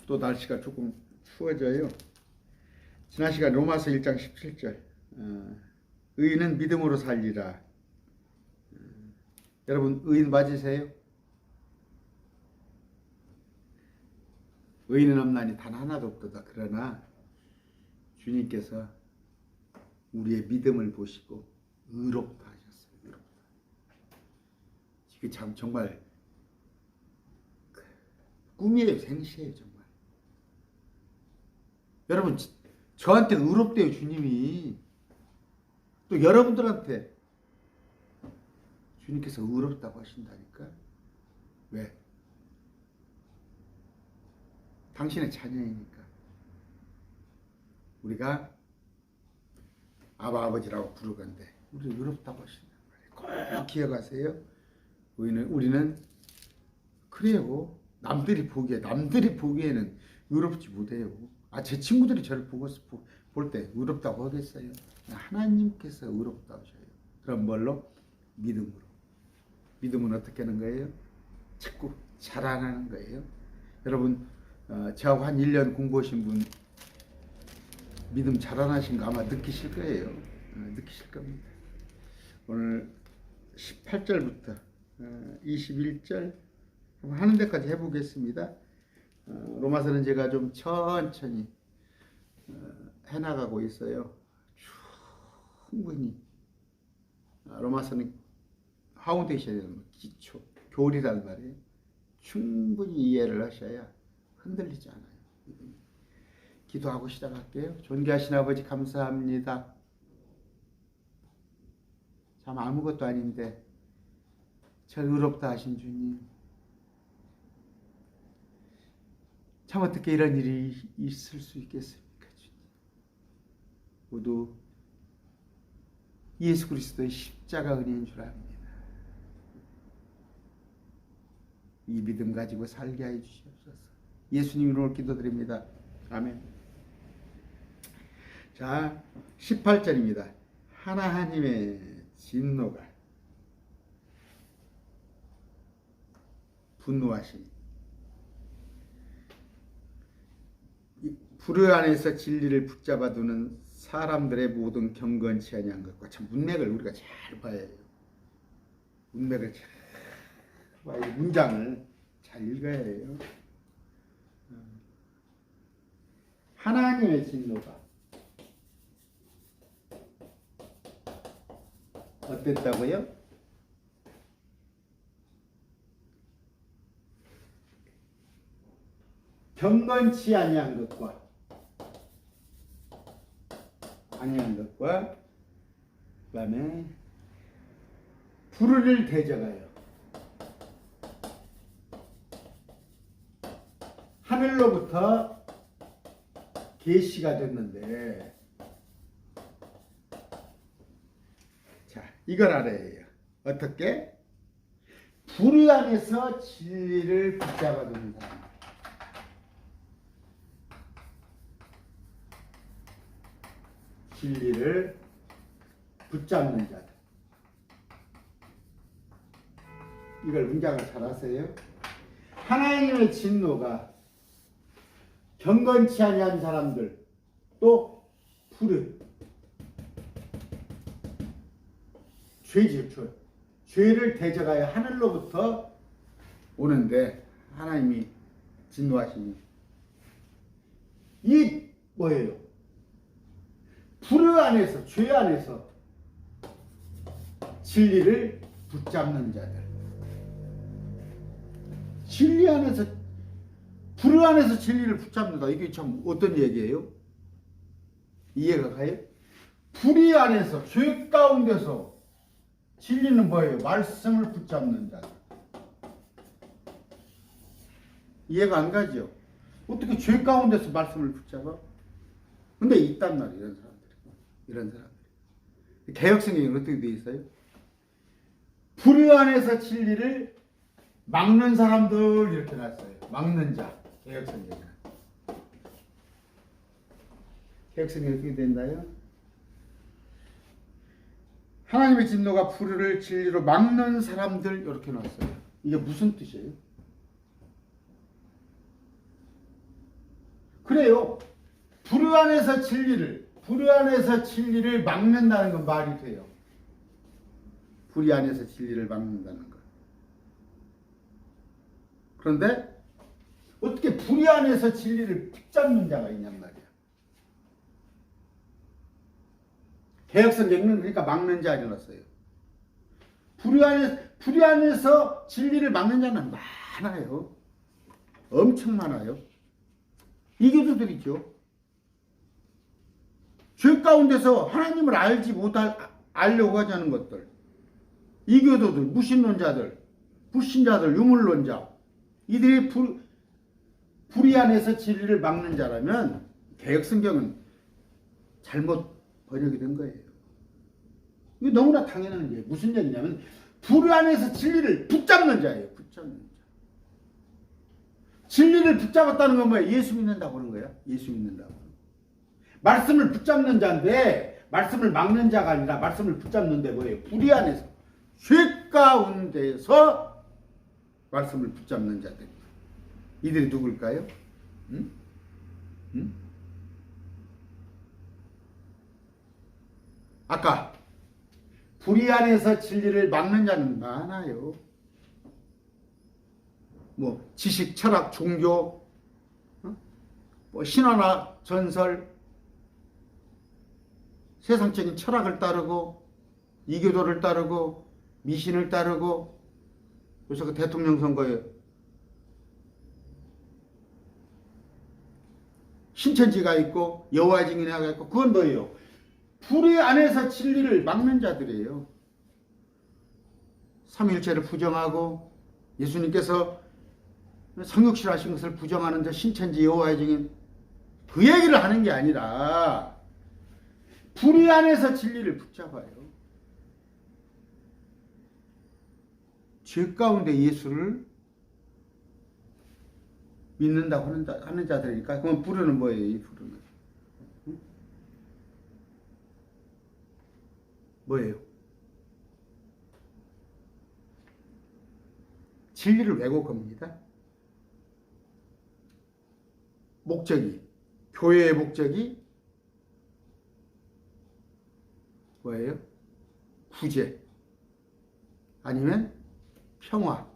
또 날씨가 조금 추워져요. 지난 시간 로마서 1장 17절 의인은 믿음으로 살리라. 여러분 의인 맞으세요? 의인은 없나니 단 하나도 없도다. 그러나 주님께서 우리의 믿음을 보시고 의롭다 하셨어요. 의롭다. 이게 참 정말 꿈이에요. 생시예요. 정말. 여러분 저한테 의롭대요. 주님이. 또 여러분들한테 주님께서 의롭다고 하신다니까. 왜? 당신의 자녀이니까. 우리가 아바 아버지라고 부르건대 우리 의롭다고 하신단 말이에요. 꼭 기억하세요. 우리는 그래요. 남들이 보기에는 의롭지 못해요. 제 친구들이 저를 볼 때 의롭다고 하겠어요? 하나님께서 의롭다고 하셔요. 그럼 뭘로? 믿음으로. 믿음은 어떻게 하는 거예요? 자꾸 자라나는 거예요. 여러분 저하고 한 1년 공부하신 분 믿음 자라나신 거 아마 느끼실 거예요. 느끼실 겁니다. 오늘 18절부터 21절 하는 데까지 해보겠습니다. 로마서는 제가 좀 천천히 해나가고 있어요. 충분히 로마서는 파운데이션이라는 기초, 교리란 말이에요. 충분히 이해를 하셔야 흔들리지 않아요. 기도하고 시작할게요. 존귀하신 아버지 감사합니다. 참 아무것도 아닌데 저 의롭다 하신 주님, 참 어떻게 이런 일이 있을 수 있겠습니까? 주님. 모두 예수 그리스도의 십자가 은혜인 줄 압니다. 이 믿음 가지고 살게 해 주시옵소서. 예수님 이름으로 기도드립니다. 아멘. 자, 18절입니다. 하나님의 진노가 분노하시니 불의 안에서 진리를 붙잡아 두는 사람들의 모든 경건치 아니한 것과 참 문맥을 우리가 잘 봐야 해요. 문맥을 잘 봐야 해요. 문장을 잘 읽어야 해요. 하나님의 진노가 어땠다고요? 경건치 아니한 것과 그다음에 불의를 대적하여 하늘로부터 계시가 됐는데, 자 이걸 알아야 해요. 어떻게? 불의 안에서 진리를 붙잡아 두는 사람. 진리를 붙잡는 자들. 이걸 문장을 잘 하세요. 하나님의 진노가 경건치 아니한 사람들, 또 불의, 죄질, 죄를 대적하여 하늘로부터 오는데 하나님이 진노하시니 이 뭐예요? 불의 안에서, 죄 안에서 진리를 붙잡는 자들. 진리 안에서, 불의 안에서 진리를 붙잡는다. 이게 참 어떤 얘기예요? 이해가 가요? 불의 안에서, 죄 가운데서 진리는 뭐예요? 말씀을 붙잡는 자들. 이해가 안 가죠? 어떻게 죄 가운데서 말씀을 붙잡아? 근데 있단 말이에요, 이런 사람들이. 개역성경이 어떻게 되어 있어요? 불의 안에서 진리를 막는 사람들 이렇게 놨어요. 막는 자. 개역성경은. 개역성경이 어떻게 된다요? 하나님의 진노가 불의를 진리로 막는 사람들 이렇게 놨어요. 이게 무슨 뜻이에요? 그래요. 불의안에서 진리를 막는다는 건 말이 돼요. 불의안에서 진리를 막는다는 거. 그런데 어떻게 불의안에서 진리를 붙잡는 자가 있냔 말이야. 개혁성경은 그러니까 막는 자 이랬어요. 불의안에서 진리를 막는 자는 많아요. 엄청 많아요. 이교도들이죠. 죄 가운데서 하나님을 알려고 하지 않은 것들. 이교도들, 무신론자들, 불신자들, 유물론자. 이들이 불의안에서 진리를 막는 자라면 개혁성경은 잘못 번역이 된 거예요. 이거 너무나 당연한 얘기예요. 무슨 얘기냐면 불의안에서 진리를 붙잡는 자예요. 붙잡는 자. 진리를 붙잡았다는 건 뭐예요? 예수 믿는다고 하는 거예요. 예수 믿는다고. 말씀을 붙잡는 자인데 말씀을 막는 자가 아니라 말씀을 붙잡는데 뭐예요? 불의안에서 죄 가운데서 말씀을 붙잡는 자들. 이들이 누굴까요? 응? 응? 아까 불의안에서 진리를 막는 자는 많아요. 뭐 지식, 철학, 종교, 뭐 신화나 전설, 세상적인 철학을 따르고 이교도를 따르고 미신을 따르고. 그래서 그 대통령 선거에 신천지가 있고 여호와의 증인회가 있고 그건 뭐예요? 불의안에서 진리를 막는 자들이에요. 삼위일체를 부정하고 예수님께서 성육신하신 것을 부정하는 저 신천지 여호와의 증인 그 얘기를 하는 게 아니라 불의안에서 진리를 붙잡아요. 죄 가운데 예수를 믿는다고 하는 자들이니까. 그럼 불의는 뭐예요? 이 불의는 뭐예요? 진리를 왜곡합니다. 목적이, 교회의 목적이 뭐예요? 구제 아니면 평화,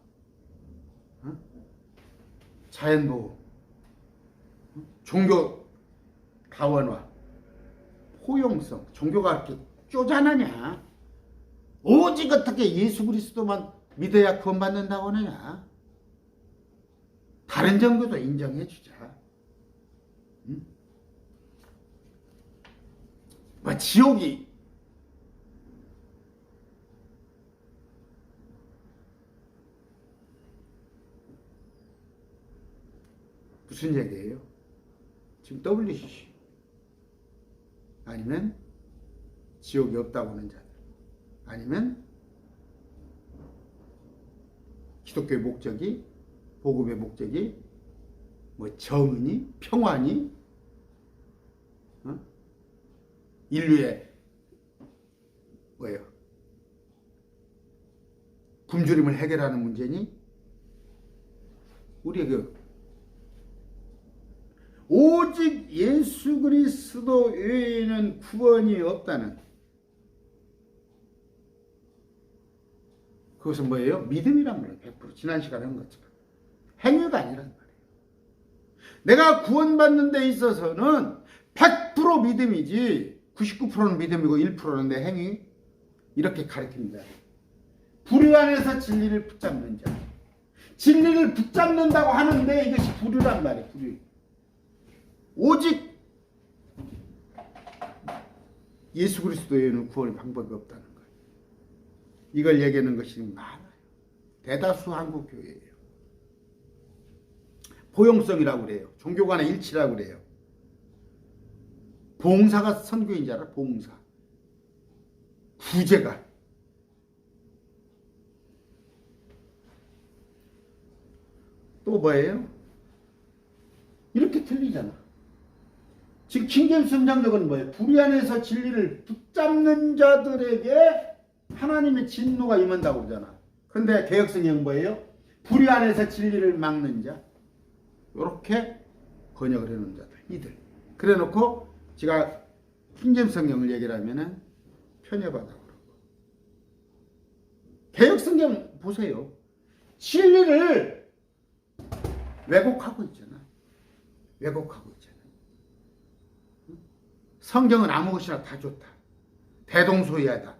자연보호, 종교 다원화, 포용성. 종교가 그렇게 쪼잔하냐? 오직 어떻게 예수 그리스도만 믿어야 구원받는다고 하느냐? 다른 종교도 인정해 주자. 응? 뭐 지옥이 무슨 얘기예요? 지금 WCC 아니면 지옥이 없다고 하는 자들, 아니면 기독교의 목적이, 복음의 목적이 뭐 정의니 평화니 인류의 뭐예요? 굶주림을 해결하는 문제니 우리에게 오직 예수 그리스도 외에는 구원이 없다는, 그것은 뭐예요? 믿음이란 말이에요. 100% 지난 시간에 한 것처럼 행위가 아니란 말이에요. 내가 구원받는 데 있어서는 100% 믿음이지 99%는 믿음이고 1%는 내 행위, 이렇게 가르칩니다. 불의안에서 진리를 붙잡는 자. 진리를 붙잡는다고 하는데 이것이 불의란 말이에요. 불의. 오직 예수 그리스도에는 구원의 방법이 없다는 거예요. 이걸 얘기하는 것이 많아요. 대다수 한국 교회예요. 포용성이라고 그래요. 종교 간의 일치라고 그래요. 봉사가 선교인 줄 알아? 봉사. 구제가. 또 뭐예요? 이렇게 틀리잖아. 지금 킹제임스 성경적은 뭐예요? 불의안에서 진리를 붙잡는 자들에게 하나님의 진노가 임한다고 그러잖아. 그런데 개혁성경은 뭐예요? 불의안에서 진리를 막는 자. 이렇게 번역을 해놓은 자들. 이들. 그래 놓고 제가 킹제임스 성경을 얘기를 하면은 편협하다고 그러고. 개역 성경 보세요. 진리를 왜곡하고 있잖아. 왜곡하고 있잖아. 성경은 아무 것이나 다 좋다. 대동소이하다.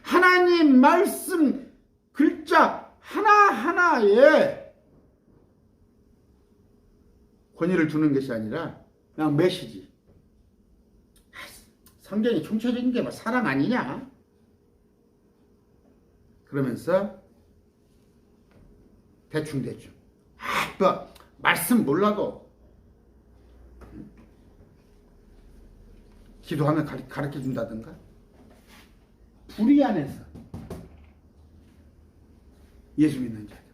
하나님 말씀 글자 하나하나에 권위를 두는 것이 아니라 그냥 메시지. 성경이 총체적인 게 뭐 사랑 아니냐? 그러면서 대충 뭐 말씀 몰라도 기도하면 가르쳐 준다든가. 불의 안에서 예수 믿는 자들.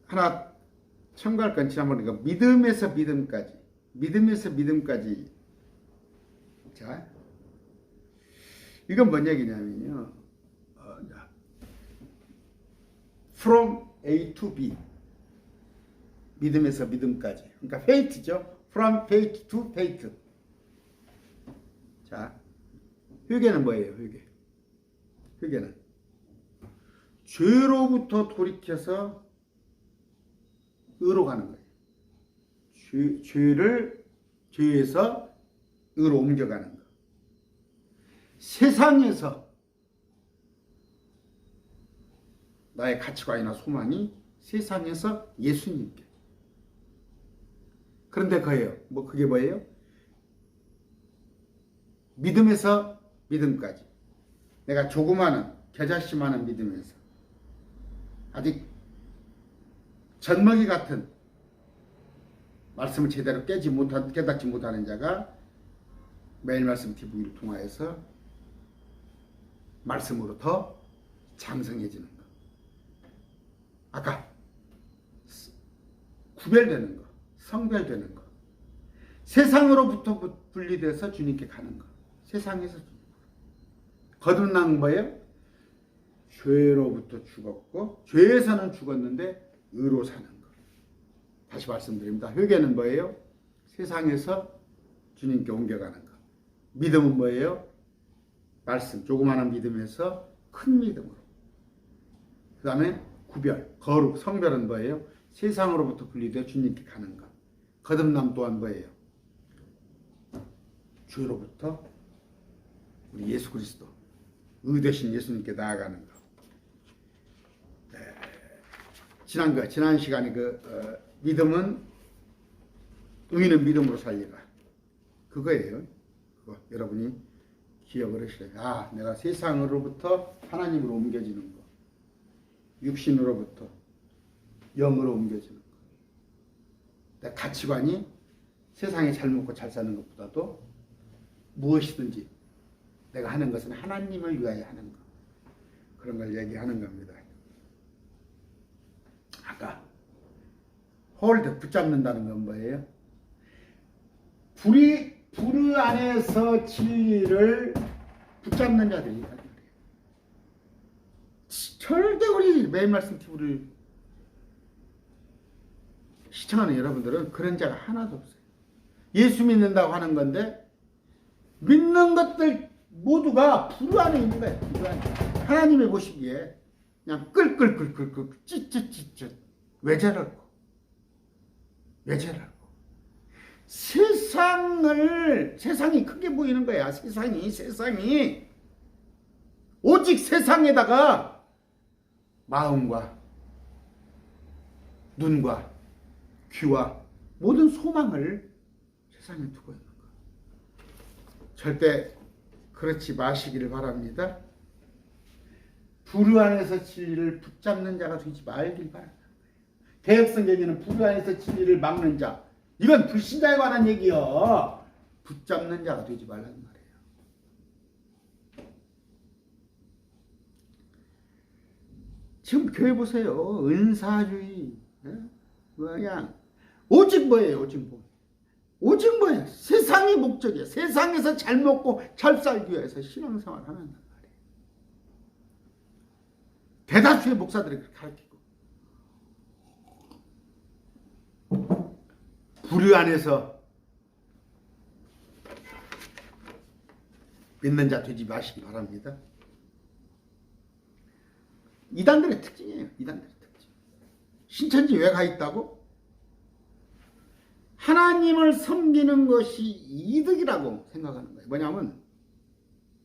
하나 참고할 건 지난번에 믿음에서 믿음까지. 자, 이건 뭔 얘기냐면요. From A to B. 믿음에서 믿음까지. 그러니까 faith죠. From faith to faith. 자, 회개는 뭐예요? 회개는 죄로부터 돌이켜서 의로 가는 거예요. 죄에서 의로 옮겨가는 거. 세상에서 나의 가치관이나 소망이 세상에서 예수님께. 그런데 그게 뭐예요? 믿음에서 믿음까지. 내가 조그마한 겨자씨만한 믿음에서 아직 젖먹이 같은 말씀을 제대로 깨닫지 못하는 자가 매일 말씀 TV를 통하여서 말씀으로 더 장성해지는 것. 아까 구별되는 것, 성별되는 것, 세상으로부터 분리돼서 주님께 가는 것. 세상에서 거듭난 뭐예요? 죄로부터 죽었고 죄에서는 죽었는데 의로 사는 것. 다시 말씀드립니다. 회개는 뭐예요? 세상에서 주님께 옮겨가는 것. 믿음은 뭐예요? 말씀, 조그마한 믿음에서 큰 믿음으로. 그 다음에 구별, 거룩, 성별은 뭐예요? 세상으로부터 분리되어 주님께 가는 것. 거듭남 또한 뭐예요? 죄로부터 우리 예수 그리스도, 의 되신 예수님께 나아가는 것. 지난 시간에 믿음은, 의인은 믿음으로 살리라. 그거예요. 그거 여러분이 기억을 하셔야 돼요. 내가 세상으로부터 하나님으로 옮겨지는 거. 육신으로부터 영으로 옮겨지는 거. 내 가치관이 세상에 잘 먹고 잘 사는 것보다도 무엇이든지 내가 하는 것은 하나님을 위하여 하는 것. 그런 걸 얘기하는 겁니다. 아까 홀드, 붙잡는다는 건 뭐예요? 불의 안에서 진리를 붙잡는 자들이 있단 말이에요. 절대 우리 매일 말씀 TV를 시청하는 여러분들은 그런 자가 하나도 없어요. 예수 믿는다고 하는 건데 믿는 것들 모두가 불 안에 있는 거예요. 불 안에. 하나님이 보시기에 그냥 끌끌끌끌끌 찢찢찢찢 왜 저럴고 세상이 크게 보이는 거야. 세상이 오직 세상에다가 마음과 눈과 귀와 모든 소망을 세상에 두고 있는 거. 절대 그렇지 마시기를 바랍니다. 불 안에서 진리를 붙잡는 자가 되지 말길 바랍니다. 개혁성경에는 불 안에서 진리를 막는 자, 이건 불신자에 관한 얘기요. 붙잡는 자가 되지 말라는 말이에요. 지금 교회 보세요. 은사주의, 그냥 오직 뭐예요? 오직 뭐예요? 세상이 목적이에요. 세상에서 잘 먹고 잘 살기 위해서 신앙생활 하는 말이에요. 대다수의 목사들이 그렇게 가르치고, 부류 안에서 믿는 자 되지 마시기 바랍니다. 이단들의 특징이에요. 이단들의 특징. 신천지 왜 가 있다고? 하나님을 섬기는 것이 이득이라고 생각하는 거예요. 뭐냐면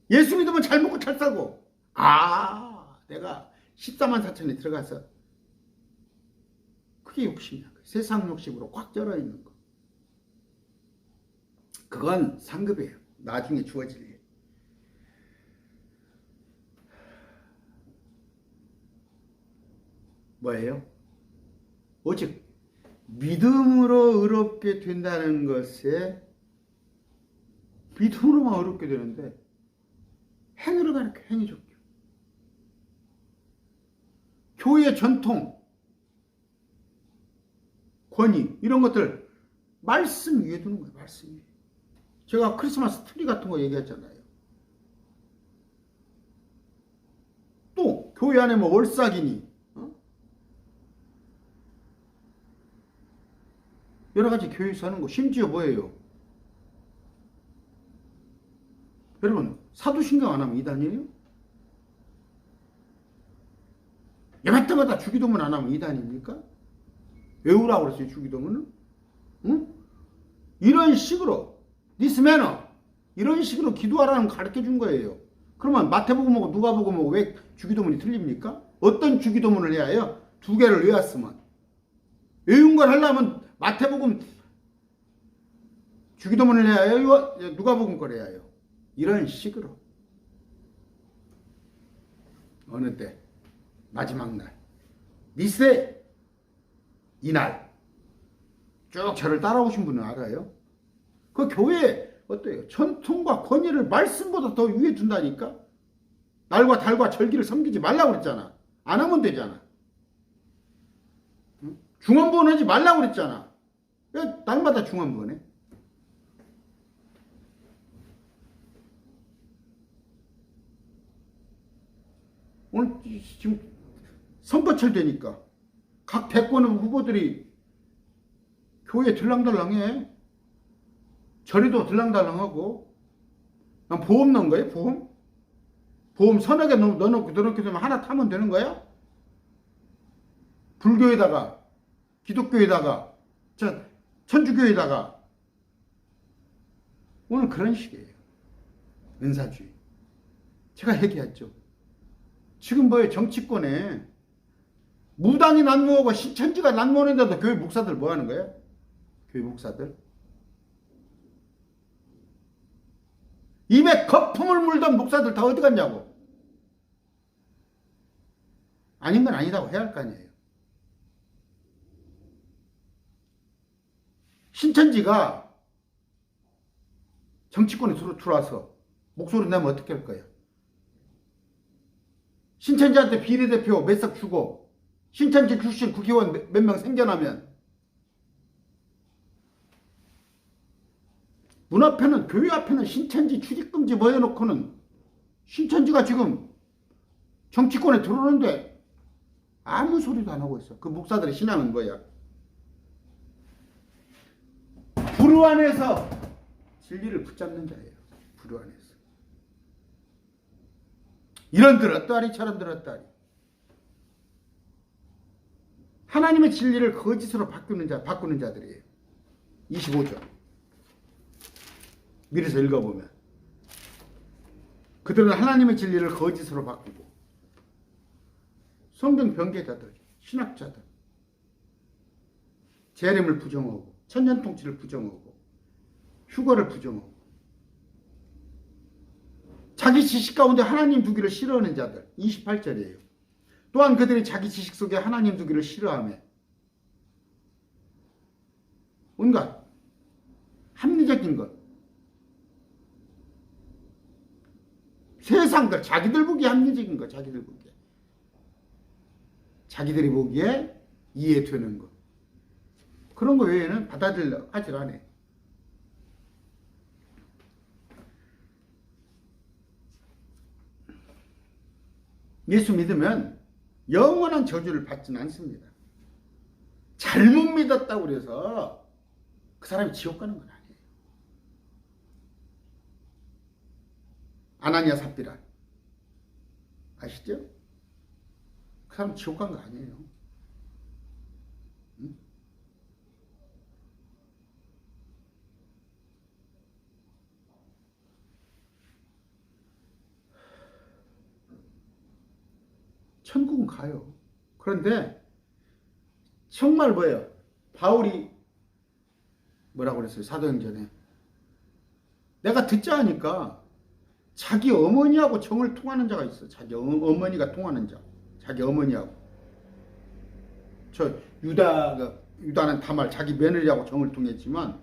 예수 믿으면 잘 먹고 잘 살고, 내가 14만 4천에 들어가서, 그게 욕심이야. 세상 욕심으로 꽉 쩔어 있는 거. 그건 상급이에요. 나중에 주어질 일. 뭐예요? 오직 믿음으로 의롭게 된다는 것에, 믿음으로만 의롭게 되는데 행위로 가르쳐. 행위적교. 교회의 전통, 권위, 이런 것들 말씀 위에 두는 거예요. 말씀 위에. 제가 크리스마스 트리 같은 거 얘기했잖아요. 또 교회 안에 뭐 월삭이니 여러 가지 교회에서 하는 거, 심지어 뭐예요? 여러분, 사도신경 안 하면 이단이에요? 예배 때마다 주기도문 안 하면 이단입니까? 외우라고 그랬어요, 주기도문은? 응? 이런 식으로, this manner, 이런 식으로 기도하라는 가르쳐 준 거예요. 그러면 마태복음하고 누가복음하고 왜 주기도문이 틀립니까? 어떤 주기도문을 해야 해요? 두 개를 외웠으면. 외운 걸 하려면 마태복음 주기도문을 해야 해요? 누가복음 걸 해야 해요? 이런 식으로. 어느 때? 마지막 날. 니세! 이날. 쭉 저를 따라오신 분은 알아요? 그 교회 어때요? 전통과 권위를 말씀보다 더 위에 둔다니까? 날과 달과 절기를 섬기지 말라고 그랬잖아. 안 하면 되잖아. 중언부언 하지 말라고 그랬잖아. 왜 날마다 중언부언해? 오늘 지금 선거철 되니까 각 대권 후보들이 교회에 들랑달랑해. 절에도 들랑달랑하고. 난 보험 넣은 거예요? 보험? 보험 서너 개 넣어놓고 되면 하나 타면 되는 거야? 불교에다가, 기독교에다가, 천주교에다가. 오늘 그런 식이에요. 은사주의. 제가 얘기했죠. 지금 뭐예요? 정치권에 무당이 난무하고 신천지가 난무하는데도 교회 목사들 뭐 하는 거예요? 교회 목사들. 입에 거품을 물던 목사들 다 어디 갔냐고. 아닌 건 아니다고 해야 할 거 아니에요. 신천지가 정치권에 들어와서 목소리 내면 어떻게 할 거예요? 신천지한테 비례대표 몇 석 주고 신천지 출신 국회의원 몇 명 생겨나면 문 앞에는, 교회 앞에는 신천지 출입금지 뭐 해놓고는 신천지가 지금 정치권에 들어오는데 아무 소리도 안 하고 있어. 그 목사들의 신앙은 뭐야? 부르 안에서 진리를 붙잡는 자예요. 부르 안에서. 이런 들었다리 저런 들었다리. 하나님의 진리를 거짓으로 바꾸는 자들이에요. 25절. 미리서 읽어보면. 그들은 하나님의 진리를 거짓으로 바꾸고, 성경 변개자들, 신학자들, 재림을 부정하고, 천년통치를 부정하고, 휴거를 부정하고, 자기 지식 가운데 하나님 두기를 싫어하는 자들, 28절이에요. 또한 그들이 자기 지식 속에 하나님 두기를 싫어하며 온갖 합리적인 것, 세상들, 자기들 보기에 합리적인 것, 자기들 보기에, 자기들이 보기에 이해되는 것, 그런 거 외에는 받아들여 하질 않아요. 예수 믿으면 영원한 저주를 받지는 않습니다. 잘못 믿었다고 그래서 그 사람이 지옥 가는 건 아니에요. 아나니아 삽비라 아시죠? 그 사람 지옥 간 거 아니에요. 응? 천국은 가요. 그런데 정말 뭐예요? 바울이 뭐라고 그랬어요? 사도행전에 내가 듣자 하니까 자기 어머니하고 정을 통하는 자가 있어. 자기 어머니가 통하는 자. 자기 어머니하고. 저 유다는 다말 자기 며느리하고 정을 통했지만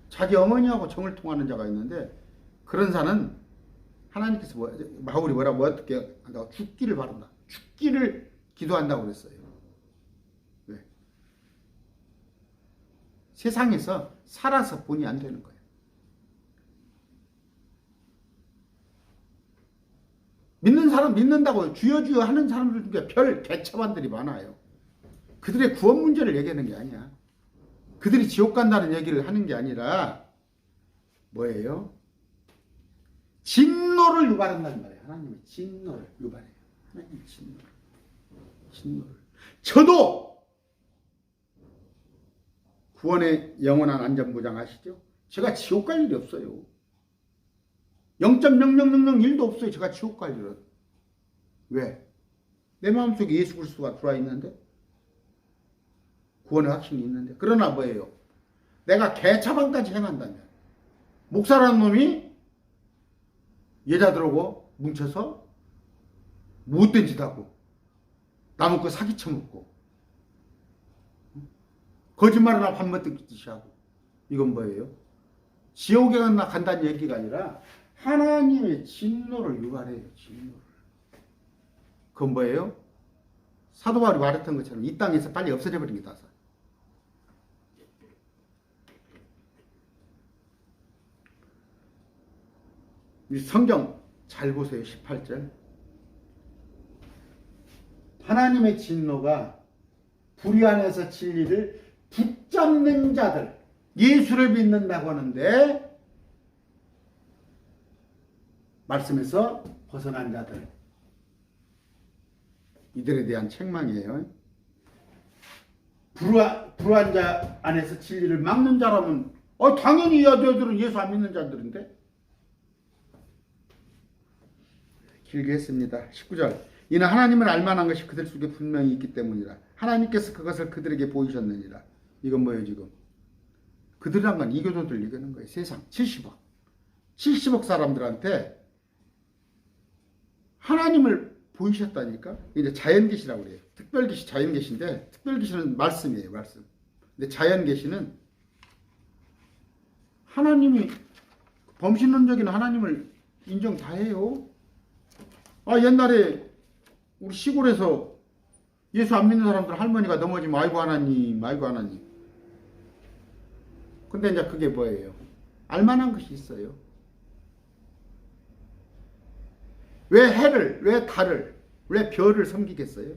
자기 어머니하고 정을 통하는 자가 있는데 그런 자는 하나님께서 바울이 뭐라고 어떻게 한다고 죽기를 바란다. 죽기를 기도한다고 그랬어요. 왜? 세상에서 살아서 본이 안 되는 거예요. 믿는 사람 믿는다고 주여 주여 하는 사람들 중에 별 개차반들이 많아요. 그들의 구원 문제를 얘기하는 게 아니야. 그들이 지옥 간다는 얘기를 하는 게 아니라 뭐예요? 진노를 유발한다는 말이에요. 하나님의 진노를 유발해요. 하나님의 진노를. 저도 구원의 영원한 안전보장 아시죠? 제가 지옥 갈 일이 없어요. 0.0001도 없어요. 제가 지옥 갈 일은. 왜? 내 마음속에 예수 그리스도가 들어와 있는데 구원의 확신이 있는데 그러나 뭐예요? 내가 개차반까지 행한다면 목사라는 놈이 여자들하고 뭉쳐서 못된 짓 하고 남의 거 사기 쳐먹고 거짓말을 밥 먹듯이 하고 이건 뭐예요? 지옥에 간다는 얘기가 아니라 하나님의 진노를 유발해요. 진노를. 그건 뭐예요? 사도 바울이 말했던 것처럼 이 땅에서 빨리 없어져 버립니다. 이 성경 잘 보세요. 18절. 하나님의 진노가 불의안에서 진리를 붙잡는 자들, 예수를 믿는다고 하는데 말씀에서 벗어난 자들, 이들에 대한 책망이에요. 불의한 자 안에서 진리를 막는 자라면 당연히 여자들은 예수 안 믿는 자들인데. 길게 했습니다. 19절. 이는 하나님을 알만한 것이 그들 속에 분명히 있기 때문이라. 하나님께서 그것을 그들에게 보이셨느니라. 이건 뭐예요 지금? 그들이란 건 이교도들 얘기하는 거예요. 세상 70억 사람들한테 하나님을 보이셨다니까. 이제 자연계시라고 그래요. 특별계시, 자연계시인데 특별계시는 말씀이에요. 말씀. 근데 자연계시는 하나님이 범신론적인 하나님을 인정 다 해요. 옛날에 우리 시골에서 예수 안 믿는 사람들 할머니가 넘어지면 아이고 하나님. 근데 이제 그게 뭐예요? 알만한 것이 있어요. 왜 해를, 왜 달을, 왜 별을 섬기겠어요?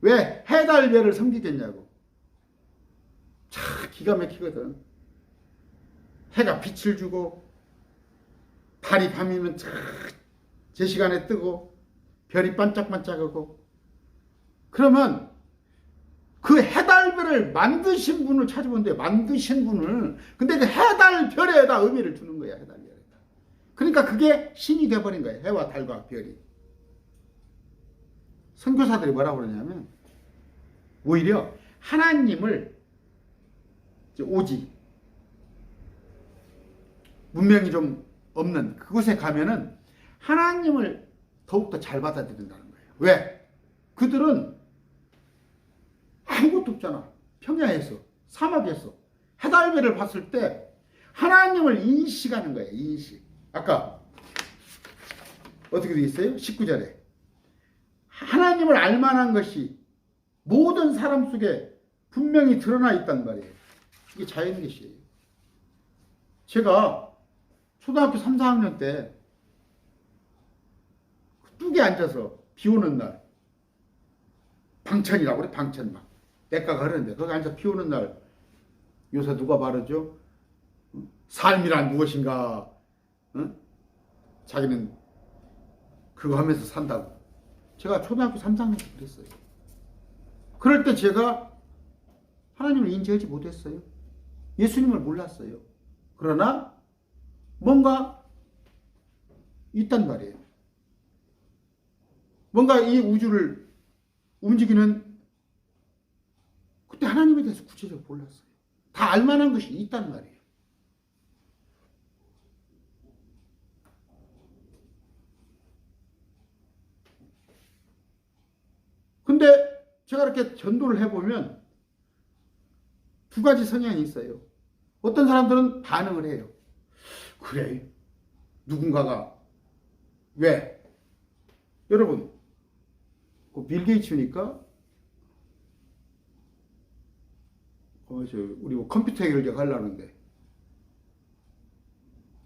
왜 해, 달, 별을 섬기겠냐고. 참 기가 막히거든. 해가 빛을 주고 달이 밤이면 제 시간에 뜨고 별이 반짝반짝하고 그러면 그 해달별을 만드신 분을 찾아보는데 만드신 분을 근데 그 해달별에다 의미를 두는 거야. 해달별에다. 그러니까 그게 신이 돼버린 거예요. 해와 달과 별이. 선교사들이 뭐라고 그러냐면 오히려 하나님을 오직 문명이 좀 없는 그곳에 가면은 하나님을 더욱더 잘 받아들인다는 거예요. 왜? 그들은 아무것도 없잖아. 평야에서, 사막에서 해달별을 봤을 때 하나님을 인식하는 거예요. 인식. 아까 어떻게 되어 있어요? 19절에 하나님을 알만한 것이 모든 사람 속에 분명히 드러나 있단 말이에요. 이게 자연계시예요. 제가 초등학교 3, 4학년 때 뚝에 앉아서 비 오는 날 방천이라고 그래. 방천 막 내과가 흐르는데 거기 앉아서 비 오는 날 요새 누가 말하죠? 삶이란 무엇인가? 응? 자기는 그거 하면서 산다고. 제가 초등학교 3, 4학년 때 그랬어요. 그럴 때 제가 하나님을 인지하지 못했어요. 예수님을 몰랐어요. 그러나 뭔가 있단 말이에요. 뭔가 이 우주를 움직이는 그때 하나님에 대해서 구체적으로 몰랐어요. 다 알만한 것이 있단 말이에요. 근데 제가 이렇게 전도를 해보면 두 가지 성향이 있어요. 어떤 사람들은 반응을 해요. 그래, 누군가가 왜? 여러분, 빌 게이츠니까 우리 컴퓨터 해결자 하려는데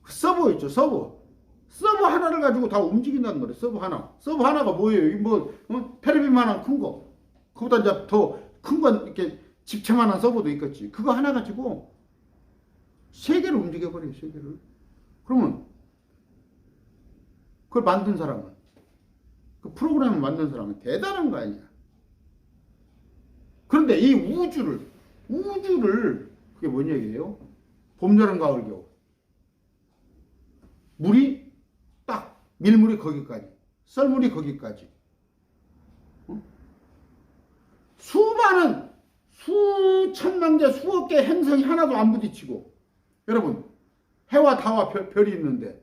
서버 있죠, 서버 하나를 가지고 다 움직인다는 거예요. 서버 하나가 뭐예요? 테레비만한 큰 거, 그보다 이제 더 큰 건 이렇게 집채만한 서버도 있겠지. 그거 하나 가지고 세계를 움직여버려요. 세계를. 그러면 그걸 만든 사람은, 그 프로그램을 만든 사람은 대단한 거 아니야. 그런데 이 우주를 그게 뭔 얘기예요? 봄, 여름, 가을, 겨울. 물이 딱 밀물이 거기까지, 썰물이 거기까지. 수많은 수천만 개, 수억 개 행성이 하나도 안 부딪히고, 여러분, 해와 달과 별이 있는데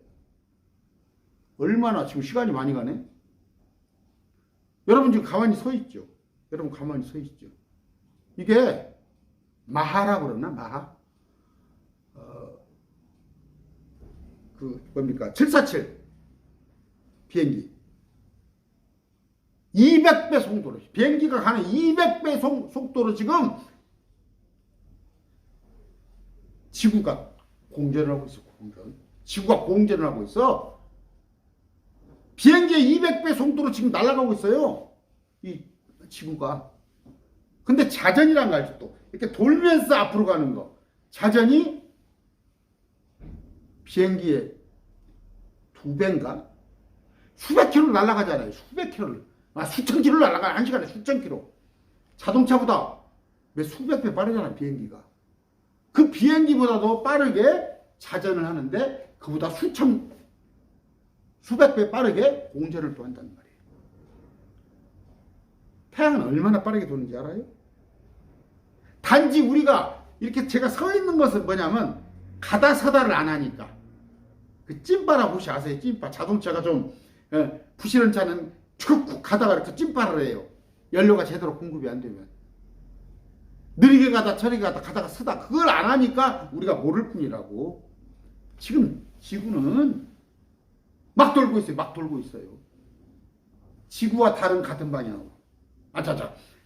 얼마나 지금 시간이 많이 가네? 여러분 지금 가만히 서 있죠? 여러분 가만히 서 있죠? 이게 마하라고 그러나? 마하? 뭡니까? 747 비행기 200배 속도로, 비행기가 가는 200배 속도로 지금 지구가 공전을 하고 있어. 지구가 공전을 하고 있어. 비행기의 200배 속도로 지금 날아가고 있어요. 이 지구가. 근데 자전이란 거 알죠? 또 이렇게 돌면서 앞으로 가는 거. 자전이 비행기의 2배인가? 수백 킬로 날아가잖아요. 수백 킬로를. 수천 킬로 날아가요. 한 시간에 수천 킬로. 자동차보다 몇 수백 배 빠르잖아요. 비행기가. 그 비행기보다도 빠르게 자전을 하는데 그보다 수백 배 빠르게 공전을 또 한단 말이에요. 태양은 얼마나 빠르게 도는지 알아요? 단지 우리가 이렇게 제가 서 있는 것은 뭐냐면 가다 서다를 안 하니까. 그 찐빠라 혹시 아세요? 찐빠. 자동차가 좀 부실한 차는 쭉 가다가 이렇게 찐빠를 해요. 연료가 제대로 공급이 안 되면. 느리게 가다 저리게 가다가 서다. 그걸 안 하니까 우리가 모를 뿐이라고. 지금 지구는 막 돌고 있어요. 막 돌고 있어요. 지구와 달은 같은 방향으로.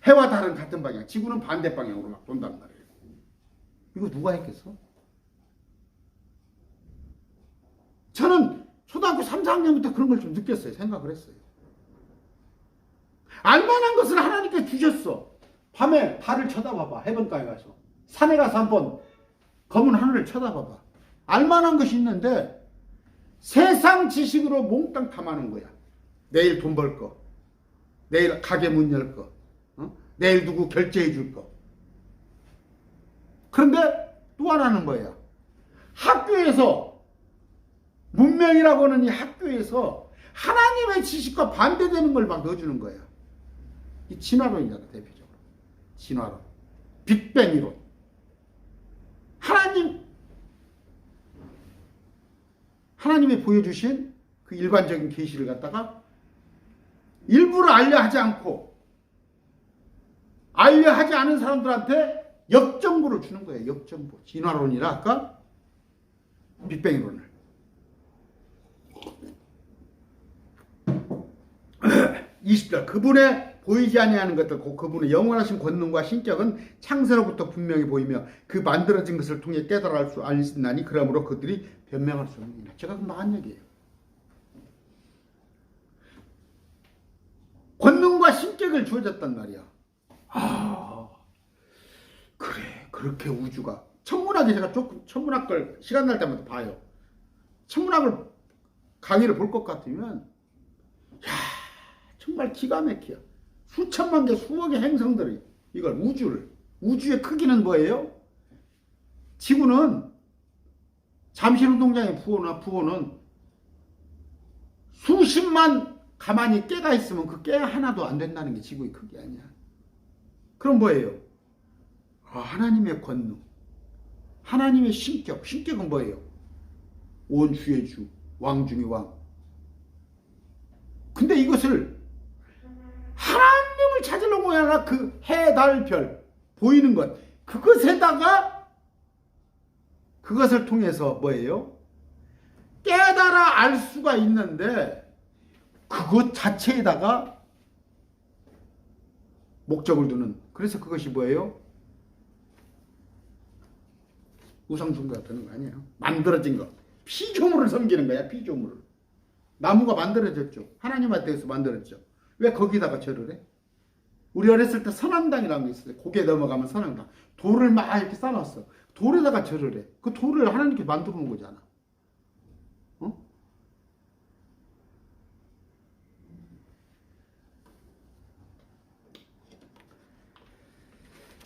해와 달은 같은 방향. 지구는 반대 방향으로 막 돈단 말이에요. 이거 누가 했겠어? 저는 초등학교 3, 4학년부터 그런 걸 좀 느꼈어요. 생각을 했어요. 알만한 것을 하나님께 주셨어. 밤에 달을 쳐다봐봐. 해변가에 가서. 산에 가서 한번 검은 하늘을 쳐다봐봐. 알만한 것이 있는데 세상 지식으로 몽땅 탐하는 거야. 내일 돈 벌 거. 내일 가게 문 열 거. 내일 누구 결제해 줄 거. 그런데 또 하나는 뭐야? 학교에서 문명이라고 하는 이 학교에서 하나님의 지식과 반대되는 걸 막 넣어주는 거야. 이 진화론이잖아. 대표적으로. 진화론. 빅뱅 이론. 하나님이 보여주신 그 일반적인 계시를 갖다가 일부러 알려하지 않고 알려하지 않은 사람들한테 역정보를 주는 거예요. 역정보. 진화론이라 아까 빅뱅이론을. 20절 그분의 보이지 아니하는 것들 곧 그분의 영원하신 권능과 신격은 창세로부터 분명히 보이며 그 만들어진 것을 통해 깨달아 알 수 있나니 그러므로 그들이 변명할 수 없느니라. 제가 그 말한 얘기예요. 권능과 신격을 주어졌단 말이야. 아, 그래. 그렇게 우주가. 천문학에 제가 조금 천문학 걸 시간 날 때마다 봐요. 천문학을 강의를 볼 것 같으면 야, 정말 기가 막혀. 수천만 개, 수억 개 행성들이 이걸 우주의 크기는 뭐예요? 지구는 잠실운동장의 부호는 수십만 가만히 깨가 있으면 그 깨 하나도 안 된다는 게 지구의 크기 아니야. 그럼 뭐예요? 하나님의 권능, 하나님의 신격은 뭐예요? 온 주의 주, 왕 중의 왕. 근데 이것을 하나님을 찾으려고 하나 그 해, 달, 별 보이는 것 그것을 통해서 뭐예요? 깨달아 알 수가 있는데 그것 자체에다가 목적을 두는, 그래서 그것이 뭐예요? 우상숭배가 되는 거 아니에요? 만들어진 거. 피조물을 섬기는 거야, 피조물을. 나무가 만들어졌죠. 하나님한테서 만들었죠. 왜 거기다가 절을 해? 우리 어렸을 때 선앙당이라는 게 있어요. 고개 넘어가면 선앙당. 돌을 막 이렇게 쌓아놨어. 돌에다가 절을 해. 그 돌을 하나님께 만들어 놓은 거잖아. 어?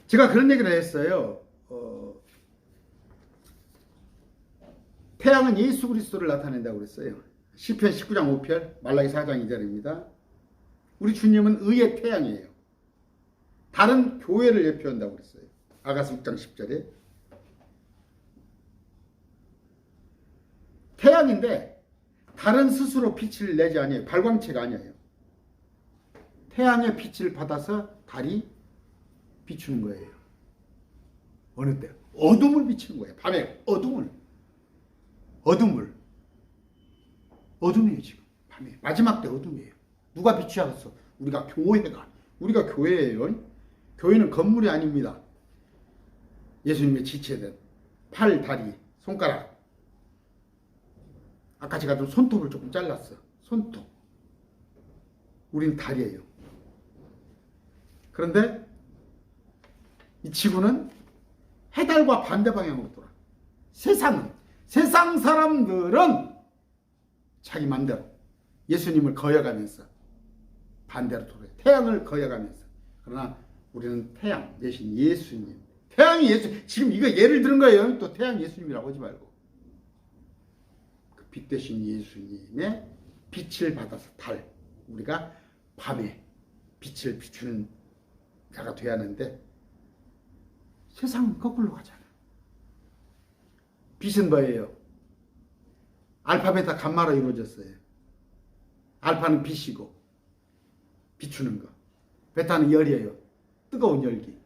제가 그런 얘기를 했어요. 태양은 예수 그리스도를 나타낸다고 그랬어요. 시편 19장 5편, 말라기 4장 2절입니다. 우리 주님은 의의 태양이에요. 다른 교회를 예표한다고 그랬어요. 아가서 6장 10절에. 태양인데 다른 스스로 빛을 내지 아니에요. 발광체가 아니에요. 태양의 빛을 받아서 달이 비추는 거예요. 어느 때? 어둠을 비추는 거예요. 밤에 어둠이에요. 지금 밤에 마지막 때 어둠이에요. 누가 비추었어? 우리가 교회예요. 교회는 건물이 아닙니다. 예수님의 지체된 팔, 다리, 손가락. 아까 제가 좀 손톱을 조금 잘랐어. 손톱. 우린 다리예요. 그런데 이 지구는 해달과 반대 방향으로 돌아. 세상 사람들은 자기 맘대로 예수님을 거여가면서 반대로 돌아요. 태양을 거여가면서. 그러나 우리는 태양 대신 예수님. 태양이 예수. 지금 이거 예를 들은 거예요. 또 태양 예수님이라고 하지 말고. 그 빛 대신 예수님의 빛을 받아서 달. 우리가 밤에 빛을 비추는 자가 되어야 하는데 세상은 거꾸로 가잖아. 빛은 뭐예요? 알파벳 다 감마로 이루어졌어요. 알파는 빛이고 비추는 거. 베타는 열이에요. 뜨거운 열기.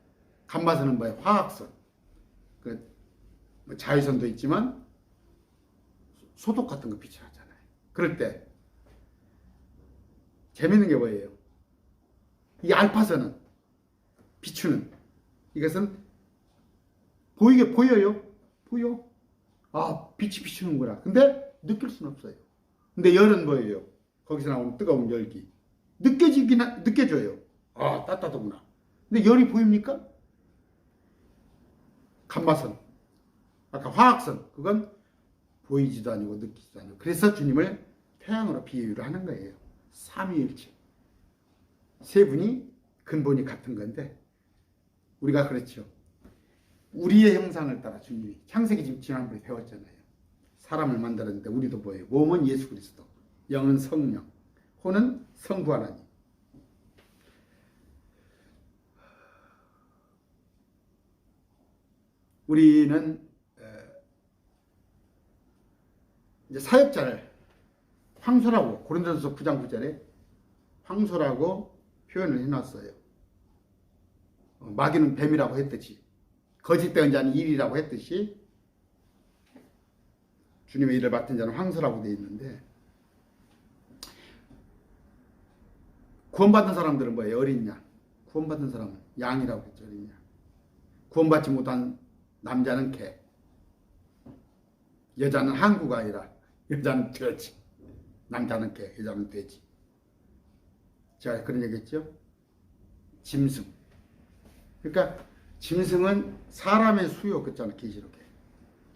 감마선은 뭐예요? 화학선. 자외선도 있지만 소독 같은 거 비추하잖아요. 그럴 때 재밌는 게 뭐예요? 이 알파선은 비추는, 이것은 보여요? 보여. 빛이 비추는구나. 근데 느낄 수는 없어요. 근데 열은 뭐예요? 거기서 나오는 뜨거운 열기. 느껴져요. 따뜻하구나. 근데 열이 보입니까? 감마선. 아까 화학선. 그건 보이지도 아니고 느끼지도 아니고. 그래서 주님을 태양으로 비유를 하는 거예요. 삼위일체. 세 분이 근본이 같은 건데 우리가 그렇죠. 우리의 형상을 따라 주님이 창세기 지금 지난번에 배웠잖아요. 사람을 만들었는데 우리도 뭐예요? 몸은 예수 그리스도, 영은 성령, 혼은 성부 하나님. 우리는 이제 사역자를 황소라고, 고린도전서 9장 9절에 황소라고 표현을 해놨어요. 마귀는 뱀이라고 했듯이, 거짓된 자는 일이라고 했듯이 주님의 일을 맡은 자는 황소라고 되어 있는데, 구원받은 사람들은 뭐예요? 어린 양. 구원받은 사람은 양이라고 했죠. 어린 양. 구원받지 못한 남자는 개, 여자는 항구가 아니라 여자는 돼지, 남자는 개, 여자는 돼지. 제가 그런 얘기 했죠. 짐승. 그러니까 짐승은 사람의 수요 그랬잖아, 계시록에.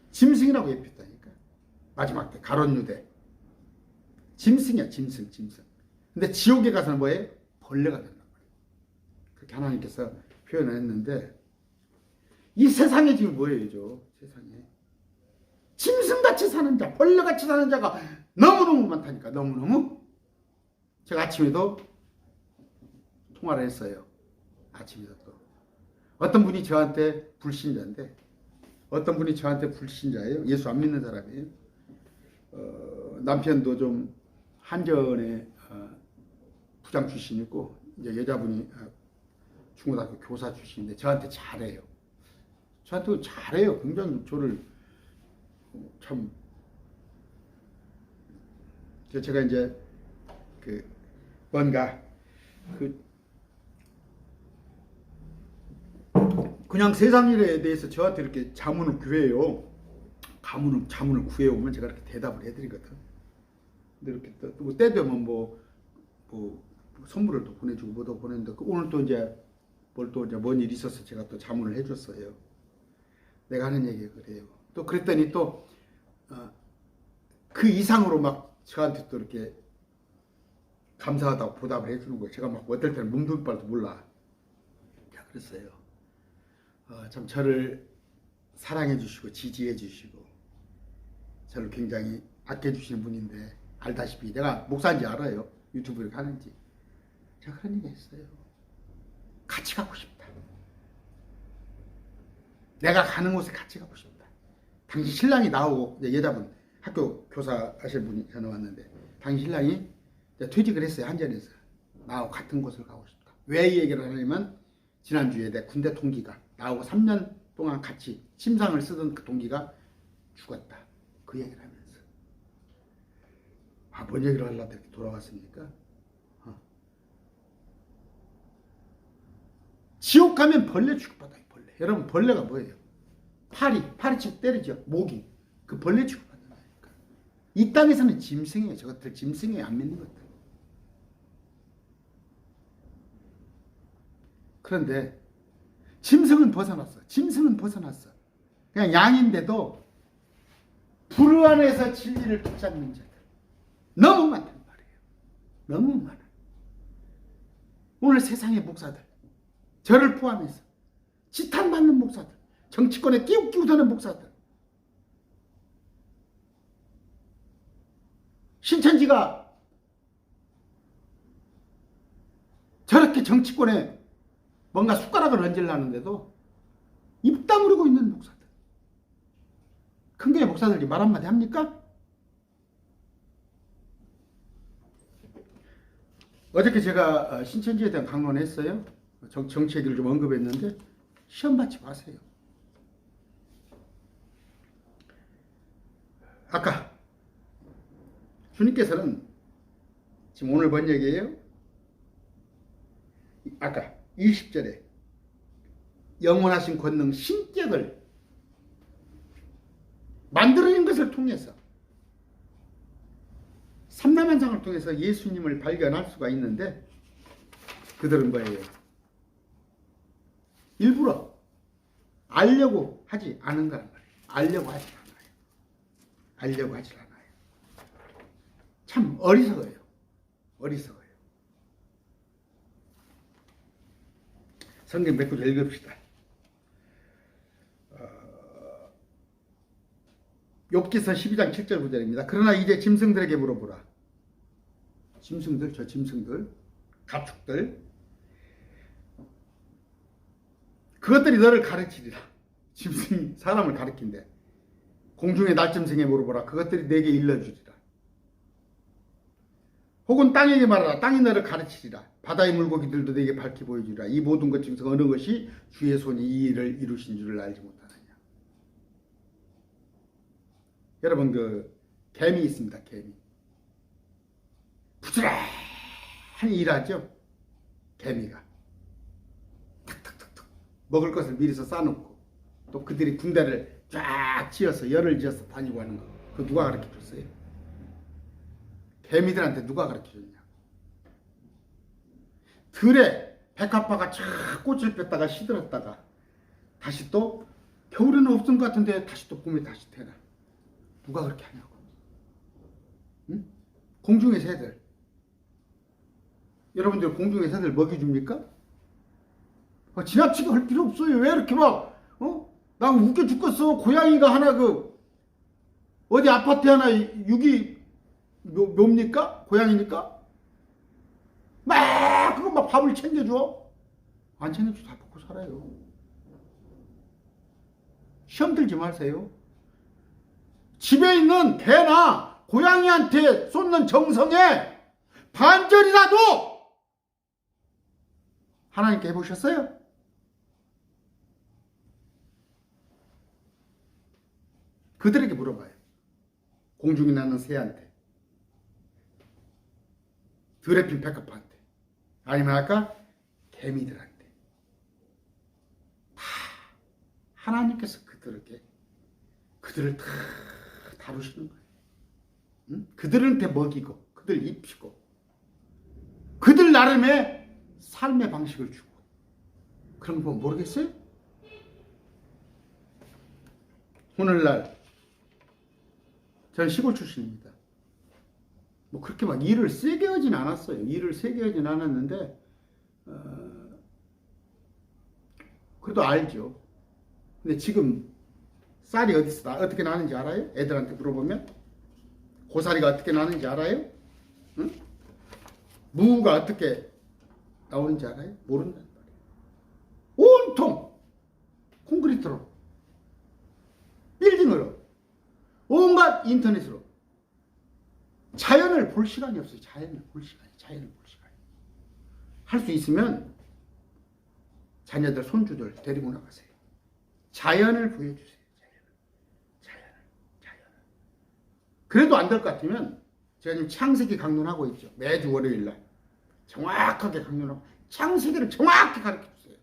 짐승이라고 예표했다니까. 마지막 때 가론유대. 짐승이야, 짐승. 근데 지옥에 가서는 뭐예요? 벌레가 된단 말이에요. 그렇게 하나님께서 표현을 했는데, 이 세상에 지금 뭐예요, 세상에. 짐승같이 사는 자, 벌레같이 사는 자가 너무너무 많다니까, 너무너무. 제가 아침에도 통화를 했어요. 아침에도 또. 어떤 분이 저한테 불신자인데, 어떤 분이 저한테 불신자예요. 예수 안 믿는 사람이에요. 남편도 좀 한전에 부장 출신이고, 이제 여자분이 중고등학교 교사 출신인데 저한테 잘해요. 저한테 잘해요. 굉장히 저를 참. 제가 이제 뭔가 그냥 세상 일에 대해서 저한테 이렇게 자문을 구해요. 자문을 구해오면 제가 이렇게 대답을 해드리거든. 근데 이렇게 또 때 되면 뭐 선물을 또 보내주고 뭐도 보냈는데, 오늘 또 이제 뭔 일이 있어서 제가 또 자문을 해줬어요. 내가 하는 얘기가 그래요. 또 그랬더니 또 그 이상으로 막 저한테 또 이렇게 감사하다고 보답을 해주는 거예요. 제가 막 어떨 때는 몸둘바도 몰라. 제가 그랬어요. 참 저를 사랑해 주시고 지지해 주시고 저를 굉장히 아껴 주시는 분인데, 알다시피 내가 목사인지 알아요. 유튜브를 하는지. 제가 그런 얘기 했어요. 같이 가고 싶다. 내가 가는 곳에 같이 가고 싶다. 당시 신랑이 나오고, 여자분 학교 교사 하실 분이 전화 왔는데, 당시 신랑이 퇴직을 했어요. 한전에서. 나하고 같은 곳을 가고 싶다. 왜 이 얘기를 하냐면, 지난주에 내 군대 동기가 나하고 3년 동안 같이 침상을 쓰던 그 동기가 죽었다. 그 얘기를 하면서. 뭔 얘기를 하려고 이렇게 돌아왔습니까? 지옥 가면 벌레 취급받아요, 벌레. 여러분, 벌레가 뭐예요? 파리 치고 때리죠. 모기. 그 벌레 취급받는다니까. 이 땅에서는 짐승이에요. 저것들 짐승이에요. 안 믿는 것들. 그런데 짐승은 벗어났어. 그냥 양인데도 불안해서 진리를 붙잡는 자들 너무 많단 말이에요. 너무 많아. 오늘 세상의 목사들, 저를 포함해서 지탄받는 목사들, 정치권에 끼우끼우 다는 목사들, 신천지가 저렇게 정치권에 뭔가 숟가락을 얹으려는데도 입 다물고 있는 목사들. 큰교회 목사들이 말 한마디 합니까? 어저께 제가 신천지에 대한 강론을 했어요. 정치 얘기를 좀 언급했는데, 시험 받지 마세요. 아까 주님께서는 지금 오늘 본 얘기예요. 아까 20절에 영원하신 권능 신격을 만들어낸 것을 통해서, 삼라만상을 통해서 예수님을 발견할 수가 있는데, 그들은 뭐예요? 일부러 알려고 하지 않은 거란 말이에요. 알려고 하지 않아요. 참 어리석어요. 성경 몇 구절 읽읍시다. 욥기서 12장 7절 9절입니다. 그러나 이제 짐승들에게 물어보라. 짐승들, 저 짐승들, 가축들, 그것들이 너를 가르치리라. 짐승이 사람을 가르친대. 공중의 날짐승에 물어보라. 그것들이 내게 일러주리라. 혹은 땅에게 말하라. 땅이 너를 가르치리라. 바다의 물고기들도 내게 밝히 보여주리라. 이 모든 것 중에서 어느 것이 주의 손이 이 일을 이루신 줄을 알지 못하느냐. 여러분, 개미 있습니다. 개미. 부지런히 일하죠. 개미가 탁탁탁탁 먹을 것을 미리서 싸놓고, 또 그들이 군대를 쫙 지어서 열을 지어서 다니고 하는 거, 그거 누가 가르쳐줬어요? 개미들한테 누가 가르쳐줬냐? 들에 백합화가 쫙 꽃을 폈다가 시들었다가 다시 또 겨울에는 없은 것 같은데 다시 또 봄에 다시 태어나. 누가 그렇게 하냐고. 응? 공중의 새들. 여러분들 공중의 새들 먹여줍니까? 지나치게 할 필요 없어요. 왜 이렇게 막 나 웃겨 죽겠어. 고양이가 하나 어디 아파트 하나 유기 묘입니까? 고양이니까? 그거 막 밥을 챙겨줘? 안 챙겨줘. 다 먹고 살아요. 시험 들지 마세요. 집에 있는 개나 고양이한테 쏟는 정성에 반절이라도 하나님께 해보셨어요? 그들에게 물어봐요. 공중에 나는 새한테, 들에 핀 백합화한테, 아니면 아까 개미들한테. 다 하나님께서 그들을 다 다루시는 거예요. 응? 그들한테 먹이고 그들 입히고 그들 나름의 삶의 방식을 주고. 그런 거 모르겠어요? 오늘날 저는 시골 출신입니다. 뭐 그렇게 막 일을 세게 하진 않았어요. 일을 세게 하진 않았는데 그래도 알죠. 근데 지금 쌀이 어떻게 나는지 알아요? 애들한테 물어보면 고사리가 어떻게 나는지 알아요? 응? 무가 어떻게 나오는지 알아요? 모른단 말이에요. 온통 콘크리트로, 빌딩으로, 온갖 인터넷으로. 자연을 볼 시간이 없어요. 자연을 볼 시간이. 할 수 있으면 자녀들, 손주들 데리고 나가세요. 자연을 보여주세요. 자연을. 그래도 안 될 것 같으면 제가 지금 창세기 강론하고 있죠. 매주 월요일날 정확하게 강론하고 창세기를 정확히 가르쳐주세요.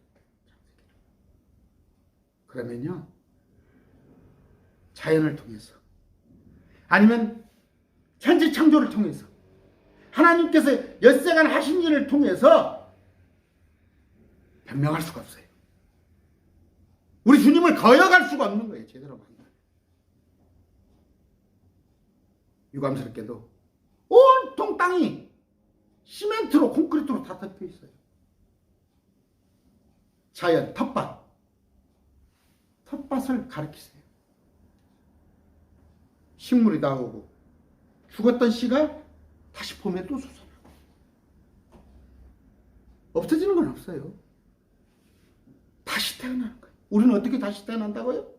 그러면요, 자연을 통해서 아니면 천지 창조를 통해서 하나님께서 엿새간 하신 일을 통해서 변명할 수가 없어요. 우리 주님을 거역할 수가 없는 거예요. 제대로 만나. 유감스럽게도 온통 땅이 시멘트로, 콘크리트로 다 덮여 있어요. 자연, 텃밭을 가르치세요. 식물이 나오고 죽었던 씨가 다시 봄에 또 솟아나고. 없어지는 건 없어요. 다시 태어나는 거예요. 우리는 어떻게 다시 태어난다고요?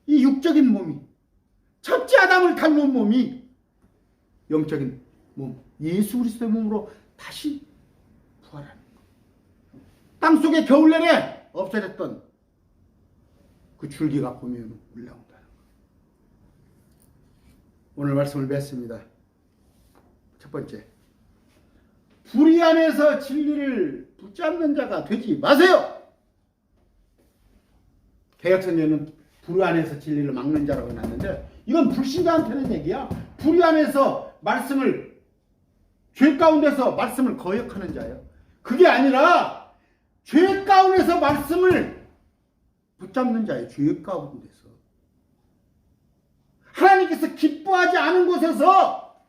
이 육적인 몸이, 첫째 아담을 닮은 몸이 영적인 몸, 예수 그리스도의 몸으로 다시 부활하는 거예요. 땅속에 겨울내내 없어졌던 그 줄기가 봄에 올라온다는 거예요. 오늘 말씀을 맺습니다. 첫 번째, 불의 안에서 진리를 붙잡는 자가 되지 마세요. 개혁선녀는 불의 안에서 진리를 막는 자라고 해놨는데 이건 불신자한테는 얘기야. 불의 안에서 말씀을, 죄 가운데서 말씀을 거역하는 자예요. 그게 아니라 죄 가운데서 말씀을 붙잡는 자예요. 죄 가운데서. 하나님께서 기뻐하지 않은 곳에서,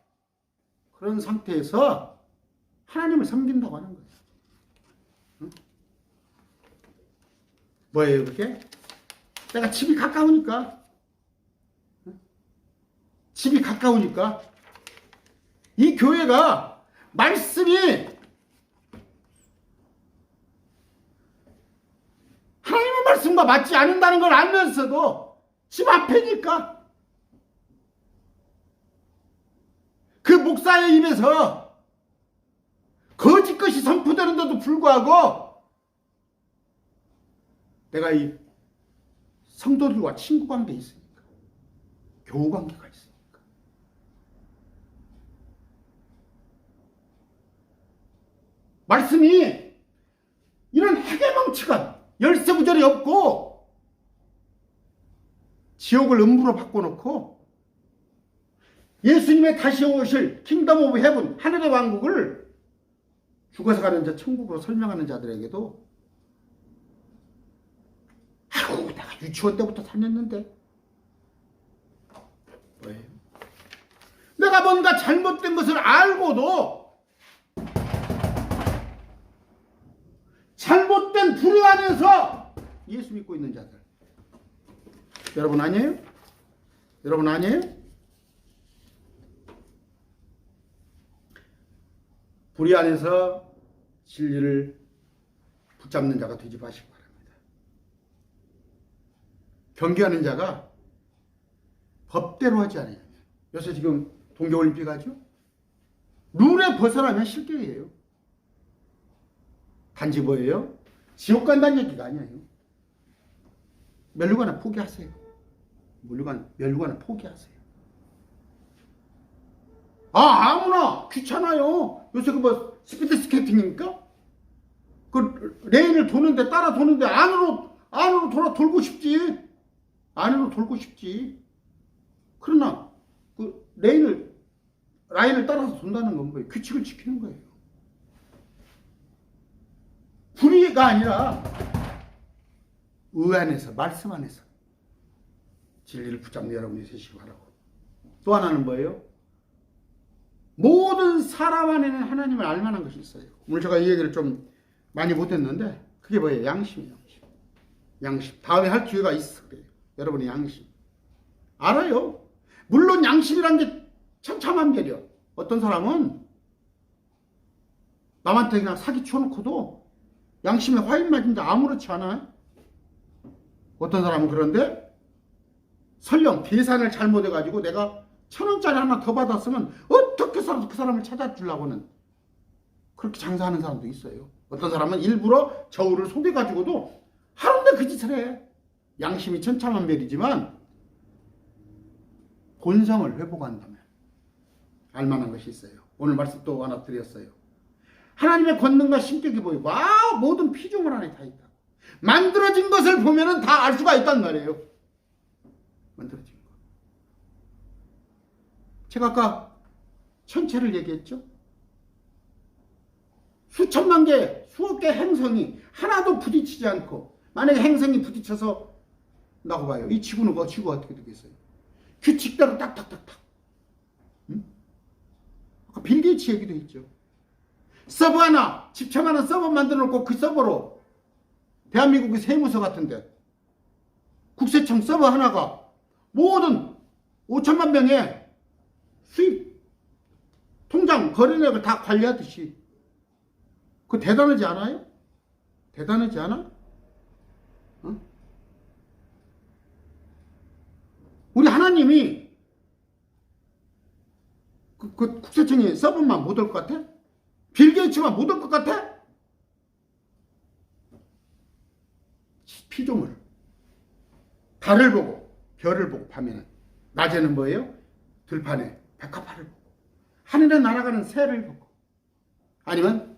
그런 상태에서 하나님을 섬긴다고 하는 거예요. 응? 뭐예요 그게? 내가 집이 가까우니까. 응? 집이 가까우니까. 이 교회가 말씀이 하나님의 말씀과 맞지 않는다는 걸 알면서도 집 앞이니까 그 목사의 입에서 거짓 것이 선포되는데도 불구하고 내가 이 성도들과 친구 관계에 있으니까, 교우 관계가 있으니까. 말씀이 이런 해괴망측한 열세구절이 없고 지옥을 음부로 바꿔놓고 예수님의 다시 오실 킹덤 오브 헤븐, 하늘의 왕국을 죽어서 가는 자 천국으로 설명하는 자들에게도 아이고 내가 유치원 때부터 다녔는데 왜? 내가 뭔가 잘못된 것을 알고도 잘못된 불의 안에서 예수 믿고 있는 자들. 여러분 아니에요? 여러분 아니에요? 불의 안에서 진리를 붙잡는 자가 되지 마시기 바랍니다. 경계하는 자가 법대로 하지 않아요. 요새 지금 동계올림픽 하죠? 룰에 벗어나면 실격이에요. 단지 뭐예요? 지옥 간다는 얘기가 아니에요. 멸류관은 포기하세요. 멸류관은 포기하세요. 아무나 귀찮아요. 요새 그 뭐 스피드 스케이팅입니까? 그 레인을 도는데 따라 도는데 안으로 돌고 싶지. 안으로 돌고 싶지. 그러나 그 라인을 따라서 돈다는 건 뭐예요? 규칙을 지키는 거예요. 불의가 아니라 의 안에서, 말씀 안에서 진리를 붙잡는 여러분이 되시기 바라고. 또 하나는 뭐예요? 모든 사람 안에는 하나님을 알만한 것이 있어요. 오늘 제가 이 얘기를 좀 많이 못했는데 그게 뭐예요? 양심이에요. 양심. 다음에 할 기회가 있어. 그래요. 여러분의 양심. 알아요. 물론 양심이란 게 천차만별이요. 어떤 사람은 남한테 그냥 사기 쳐놓고도 양심에 화인 맞은데 아무렇지 않아요. 어떤 사람은 그런데 설령 계산을 잘못해가지고 내가 1,000원짜리 하나 더 받았으면 어떻게 해서라도 그 사람을 찾아주려고는 그렇게 장사하는 사람도 있어요. 어떤 사람은 일부러 저울을 속여가지고도 하루인데 그 짓을 해. 양심이 천차만별이지만 본성을 회복한다면 알만한 것이 있어요. 오늘 말씀 또 하나 드렸어요. 하나님의 권능과 신격이 보이고 모든 피조물 안에 다 있다. 만들어진 것을 보면은 다 알 수가 있단 말이에요. 만들어진 것. 제가 아까 천체를 얘기했죠. 수천만 개, 수억 개 행성이 하나도 부딪히지 않고 만약에 행성이 부딪혀서 나고 봐요. 이 지구는 지구가 어떻게 되겠어요? 규칙대로 딱딱딱딱. 응? 아까 빌 게이츠 얘기도 있죠. 서버 하나, 집착하는 서버 만들어 놓고 그 서버로 대한민국의 세무서 같은데 국세청 서버 하나가 모든 5천만 명의 수입, 통장, 거래액을 다 관리하듯이 그거 대단하지 않아요? 대단하지 않아? 어? 우리 하나님이 그 국세청이 서버만 못 올 것 같아? 빌 게이츠만 못 올 것 같아? 피조물. 달을 보고 별을 보고 밤에는 낮에는 뭐예요? 들판에 백합화를 보고 하늘에 날아가는 새를 보고 아니면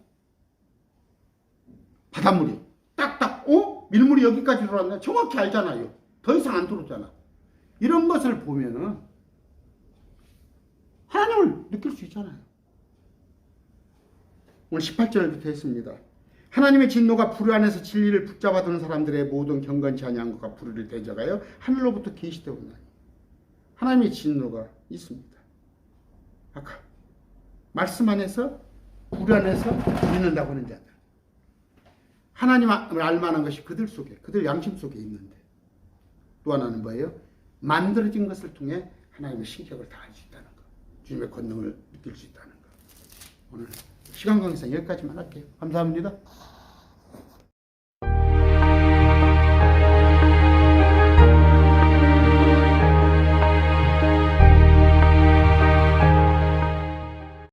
바닷물이 딱딱 밀물이 여기까지 들어왔네. 정확히 알잖아요. 더 이상 안 들어오잖아. 이런 것을 보면은 하나님을 느낄 수 있잖아요. 오늘 18절부터 했습니다. 하나님의 진노가 불 안에서 진리를 붙잡아두는 사람들의 모든 경건치 아니한 것과 불의를 대적하여 하늘로부터 계시되었나니 하나님의 진노가 있습니다. 아까 말씀 안에서 불 안에서 믿는다고 하는 자들, 하나님을 알만한 것이 그들 속에, 그들 양심 속에 있는데 또 하나는 뭐예요? 만들어진 것을 통해 하나님의 신격을 다 알 수 있다는 것, 주님의 권능을 느낄 수 있다는 것. 오늘 시간 관계상 여기까지만 할게요. 감사합니다.